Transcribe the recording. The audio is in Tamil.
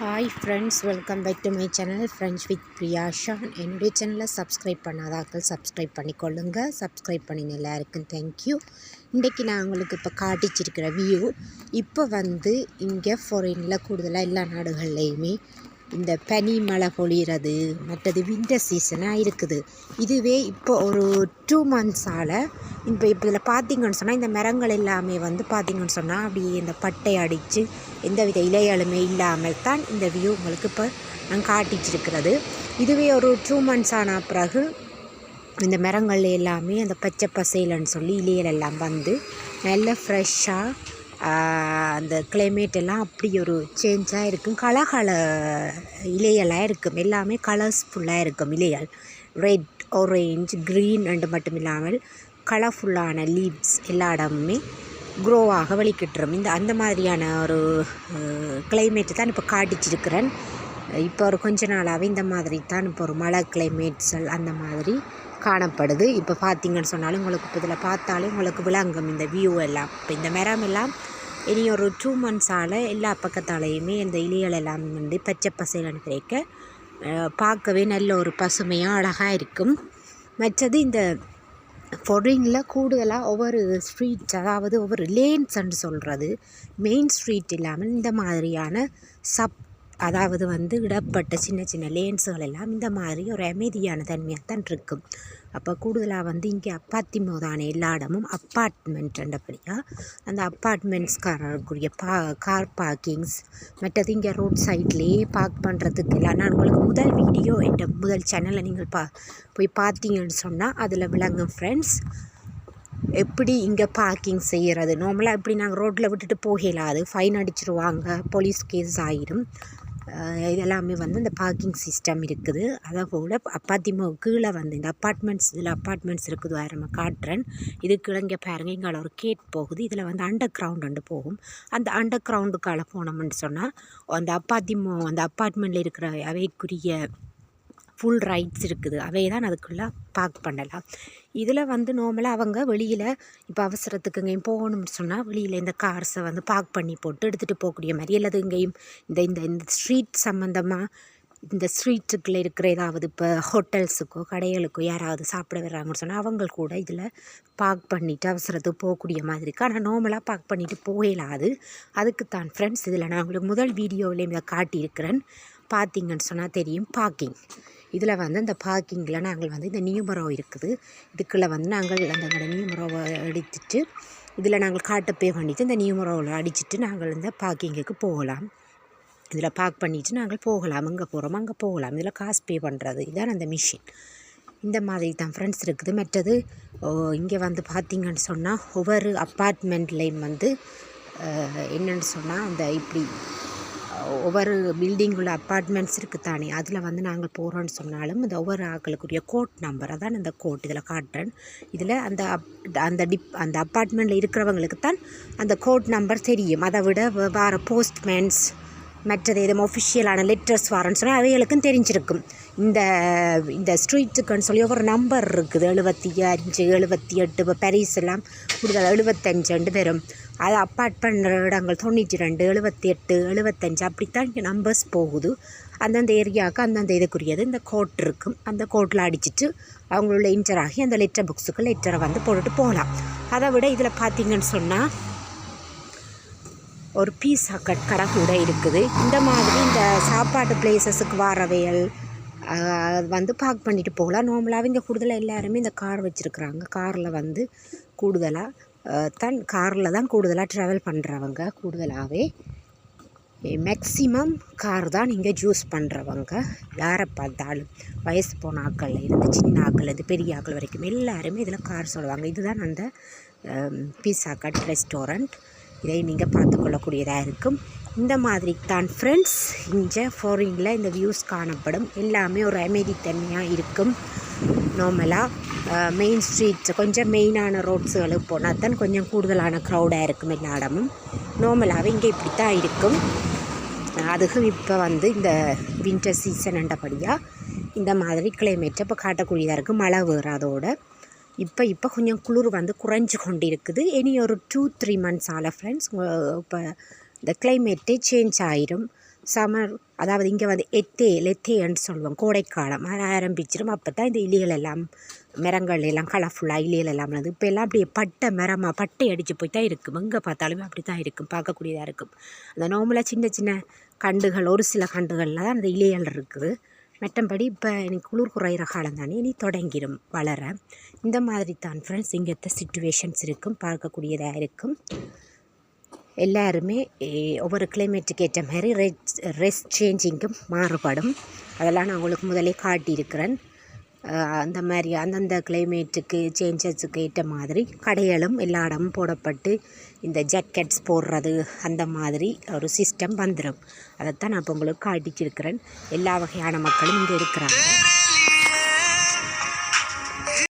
Hi friends, welcome back to my channel friends with Priyasha. என்னுடைய சேனலை சப்ஸ்கிரைப் பண்ணாதாக்கள் சப்ஸ்கிரைப் பண்ணிக்கொள்ளுங்க. சப்ஸ்கிரைப் பண்ணின எல்லாருக்கும் தேங்க்யூ. இன்றைக்கி நான் உங்களுக்கு இப்போ காட்டிச்சிருக்கிற வியூ, இப்போ இங்கே ஃபாரினில் கூடுதலாக எல்லா நாடுகள்லேயுமே இந்த பனி மழை பொழிகிறது, மற்றது வின்டர் சீசனாக இருக்குது. இதுவே இப்போ ஒரு 2 மந்த்ஸால் இப்போ இதில் பார்த்திங்கன்னு சொன்னால் இந்த மரங்கள் எல்லாமே பார்த்திங்கன்னு சொன்னால் அப்படியே இந்த பட்டை அடித்து எந்தவித இலைகளுமே இல்லாமல் தான் இந்த வியூ உங்களுக்கு இப்போ நான் காட்டிச்சிருக்கிறது. இதுவே ஒரு 2 மந்த்ஸ் ஆன பிறகு இந்த மரங்கள் எல்லாமே அந்த பச்சை பசையிலன்னு சொல்லி இலைகள் எல்லாம் நல்ல ஃப்ரெஷ்ஷாக அந்த கிளைமேட் எல்லாம் அப்படி ஒரு சேஞ்சாக இருக்கும். கலகல இலைகளாக இருக்கும், எல்லாமே கலர்ஸ்ஃபுல்லாக இருக்கும். இலைகள் ரெட், ஆரேஞ்ச், க்ரீன் ரெண்டு மட்டும் இல்லாமல் கலர்ஃபுல்லான லீவ்ஸ் எல்லா இடமுமே க்ரோவாக வெளிக்கிட்டுரும். அந்த மாதிரியான ஒரு கிளைமேட்டு தான் இப்போ காட்டிச்சிருக்கிறேன். இப்போ ஒரு கொஞ்ச நாளாகவே இந்த மாதிரி தான் இப்போ ஒரு மழை கிளைமேட்ஸல் அந்த மாதிரி காணப்படுது. இப்போ பார்த்திங்கன்னு சொன்னாலும் உங்களுக்கு இப்போ இதில் பார்த்தாலே உங்களுக்கு விளங்கும் இந்த வியூ எல்லாம். இப்போ இந்த மரம் எல்லாம் இனி ஒரு 2 மந்த்ஸால் எல்லா பக்கத்தாலேயுமே இந்த இலைகள் எல்லாம் பச்சை பசையிலன்னு கிடைக்க பார்க்கவே நல்ல ஒரு பசுமையாக அழகாக இருக்கும். மற்றது இந்த ஃபாரினில் கூடுதலாக ஒவ்வொரு ஸ்ட்ரீட்ஸ், அதாவது ஒவ்வொரு லேன்ஸ்ன்னு சொல்கிறது, மெயின் ஸ்ட்ரீட் இல்லாமல் இந்த மாதிரியான அதாவது இடப்பட்ட சின்ன சின்ன லேன்ஸுகள் எல்லாம் இந்த மாதிரி ஒரு அமைதியான தன்மையாக தான் இருக்கும். அப்போ கூடுதலாக இங்கே அப்பாத்திமோதான எல்லா இடமும் அப்பார்ட்மெண்ட்ன்றபடியாக அந்த அப்பார்ட்மெண்ட்ஸ்காரருக்குரிய கார் பார்க்கிங்ஸ், மற்றது இங்கே ரோட் சைட்லேயே பார்க் பண்ணுறதுக்கு எல்லாம் நான் உங்களுக்கு முதல் வீடியோ என்ற முதல் சேனலை நீங்கள் போய் பார்த்தீங்கன்னு சொன்னால் அதில் விளங்கும் ஃப்ரெண்ட்ஸ். எப்படி இங்கே பார்க்கிங் செய்கிறது, நார்மலாக இப்படி நாங்கள் ரோட்டில் விட்டுட்டு போகலாது, ஃபைன் அடிச்சிருவாங்க, போலீஸ் கேஸ் ஆகிடும். இதெல்லாமே இந்த பார்க்கிங் சிஸ்டம் இருக்குது. அதே போல் அப்பாத்திமோ கீழே இந்த அப்பார்ட்மெண்ட்ஸ், இதில் அப்பார்ட்மெண்ட்ஸ் இருக்குது, வேறு நம்ம காட்டுறேன். இதுக்கு இங்கே பாருங்கள், இங்கே ஒரு கேட் போகுது. இதில் அண்டர் கிரவுண்டு போகும். அந்த அண்டர் கிரவுண்டுக்கால போனோம்னு சொன்னால் அந்த அந்த அப்பார்ட்மெண்ட்டில் இருக்கிற அவைக்குரிய ஃபுல் ரைட்ஸ் இருக்குது. அவை தான் அதுக்குள்ளே பார்க் பண்ணலாம். இதில் நார்மலாக அவங்க வெளியில் இப்போ அவசரத்துக்கு இங்கேயும் போகணும்னு சொன்னால் வெளியில் இந்த கார்ஸை பார்க் பண்ணி போட்டு எடுத்துகிட்டு போகக்கூடிய மாதிரி, அல்லது இங்கேயும் இந்த ஸ்ட்ரீட் சம்மந்தமாக இந்த ஸ்ட்ரீட்டுக்குள்ளே இருக்கிற ஏதாவது இப்போ ஹோட்டல்ஸுக்கோ கடைகளுக்கோ யாராவது சாப்பிட வர்றாங்கன்னு சொன்னால் அவங்க கூட இதில் பார்க் பண்ணிவிட்டு அவசரத்துக்கு போகக்கூடிய மாதிரி இருக்குது. ஆனால் நார்மலாக பார்க் பண்ணிவிட்டு போகலாது. அதுக்கு தான் ஃப்ரெண்ட்ஸ் இதில் நான் உங்களுக்கு முதல் வீடியோவிலேயும் இதை காட்டியிருக்கிறேன். பார்த்திங்கன்னு சொன்னால் தெரியும். பார்க்கிங் இதில் இந்த பார்க்கிங்கில் நாங்கள் இந்த நியூமரோ இருக்குது. இதுக்குள்ளே நாங்கள் அந்த நியூமரோவை எடுத்துட்டு இதில் நாங்கள் காட்டை பே பண்ணிவிட்டு இந்த நியூமரோவில் அடிச்சுட்டு நாங்கள் இந்த பார்க்கிங்குக்கு போகலாம். இதில் பார்க் பண்ணிவிட்டு நாங்கள் போகலாம், எங்கே போகிறோமோ அங்கே போகலாம். இதில் காசு பே பண்ணுறது இதுதான் அந்த மிஷின். இந்த மாதிரி தான் ஃப்ரெண்ட்ஸ் இருக்குது. மற்றது இங்கே பார்த்திங்கன்னு சொன்னால் ஒவ்வொரு அப்பார்ட்மெண்ட்லேயும் என்னென்னு சொன்னால் அந்த இப்படி ஒவ்வொரு பில்டிங் உள்ள அப்பார்ட்மெண்ட்ஸ் இருக்குது தானே, அதில் நாங்கள் போகிறோன்னு சொன்னாலும் இந்த ஒவ்வொரு ஆக்களுக்குரிய கோட் நம்பர், அதான் இந்த கோட் இதில் காட்டுறேன். இதில் அந்த அப்பார்ட்மெண்ட்டில் இருக்கிறவங்களுக்கு தான் அந்த கோட் நம்பர் தெரியும். அதை விட வேறு போஸ்ட்மேன்ஸ் மற்றது எதுவும் ஒஃபிஷியலான லெட்டர்ஸ் வரேன்னு சொன்னால் அவைகளுக்கும் தெரிஞ்சிருக்கும். இந்த ஸ்ட்ரீட்டுக்குன்னு சொல்லி ஒவ்வொரு நம்பர் இருக்குது, 75, 78. இப்போ பாரிஸ் எல்லாம் கூடுதல் 75 வரும். அது அப்பார்ட்மெண்ட் இடங்கள் 92, 78, 75 அப்படித்தான் இங்கே நம்பர்ஸ் போகுது. அந்தந்த ஏரியாவுக்கு அந்தந்த இதுக்குரியது இந்த கோட் இருக்கும். அந்த கோட்டில் அடிச்சுட்டு அவங்களோட இன்டர் ஆகி அந்த லெட்டர் புக்ஸுக்கு லெட்டரை போட்டுட்டு போகலாம். அதை விட இதில் பார்த்திங்கன்னு சொன்னால் ஒரு பீஸா கடை கூட இருக்குது. இந்த மாதிரி இந்த சாப்பாட்டு பிளேசஸுக்கு வரவையல் பார்க் பண்ணிட்டு போகலாம். நார்மலாகவே இங்கே கூடுதலாக எல்லாருமே இந்த கார் வச்சுருக்குறாங்க. காரில் காரில் தான் கூடுதலாக ட்ராவல் பண்ணுறவங்க. கூடுதலாகவே மேக்ஸிமம் கார் தான் இங்கே ஜூஸ் பண்ணுறவங்க. யாரை பார்த்தாலும் வயசு போன ஆக்கள் இருந்து சின்ன ஆக்கள் இருந்து பெரிய ஆக்கள் வரைக்கும் எல்லாருமே இதில் கார் சொல்லுவாங்க. இதுதான் அந்த பீஸா கட் ரெஸ்டாரண்ட். இதை நீங்கள் பார்த்துக்கொள்ளக்கூடியதாக இருக்கும். இந்த மாதிரி தான் ஃப்ரெண்ட்ஸ் இங்கே ஃபாரினில் இந்த வியூஸ் காணப்படும். எல்லாமே ஒரு அமைதித்தன்மையாக இருக்கும். நார்மலாக மெயின் ஸ்ட்ரீட்ஸ் கொஞ்சம் மெயினான ரோட்ஸுகளுக்கு போனால் தான் கொஞ்சம் கூடுதலான க்ரௌடாக இருக்கும் எல்லா இடமும். நார்மலாகவே இங்கே இப்படி தான் இருக்கும். அதுவும் இப்போ இந்த வின்டர் சீசன்ன்றபடியாக இந்த மாதிரி கிளைமேட்டை இப்போ காட்டக்கூடியதாக இருக்குது. மழை வேறு அதோட இப்போ கொஞ்சம் குளிர் குறைஞ்சு கொண்டு இருக்குது. இனி ஒரு 2-3 மந்த்ஸால் ஃப்ரெண்ட்ஸ் இப்போ இந்த கிளைமேட்டே சேஞ்ச் ஆயிரும். சம்மர் அதாவது இங்கே வந்து லெத்தேன்னு சொல்லுவோம், கோடைக்காலம் ஆரம்பிச்சிடும். அப்போ தான் இந்த இலைகள் எல்லாம் மரங்கள் எல்லாம் கலர்ஃபுல்லாக இலைகள் எல்லாம் வந்து இப்போ எல்லாம் அப்படியே பட்டை அடித்து போய் தான் இருக்கும். எங்கே பார்த்தாலுமே அப்படி தான் இருக்கும், பார்க்கக்கூடியதாக இருக்கும். அந்த நார்மலாக சின்ன சின்ன கண்டுகள், ஒரு சில கண்டுகளில் தான் அந்த இலைகள் இருக்குது. மற்றபடி இப்போ எனக்கு குளிர் குறையிற காலம் தானே, இனி தொடங்கிடும் வளர. இந்த மாதிரி தான் ஃப்ரெண்ட்ஸ் இங்கத்த சிச்சுவேஷன்ஸ் இருக்கும், பார்க்கக்கூடியதாக இருக்கும். எல்லாருமே ஒவ்வொரு கிளைமேட்டுக்கு ஏற்ற மாதிரி ரெஸ்ட் சேஞ்சிங்கும் மாறுபடும். அதெல்லாம் நான் உங்களுக்கு முதலே காட்டியிருக்கிறேன். அந்த மாதிரி அந்தந்த கிளைமேட்டுக்கு சேஞ்சஸுக்கு ஏற்ற மாதிரி கடைகளும் எல்லா இடமும் போடப்பட்டு இந்த ஜாக்கெட்ஸ் போடுறது அந்த மாதிரி ஒரு சிஸ்டம் வந்துடும். அதைத்தான் நான் இப்போ உங்களுக்கு காட்டிச்சிருக்கிறேன். எல்லா வகையான மக்களும் இங்கே இருக்கிறாங்க.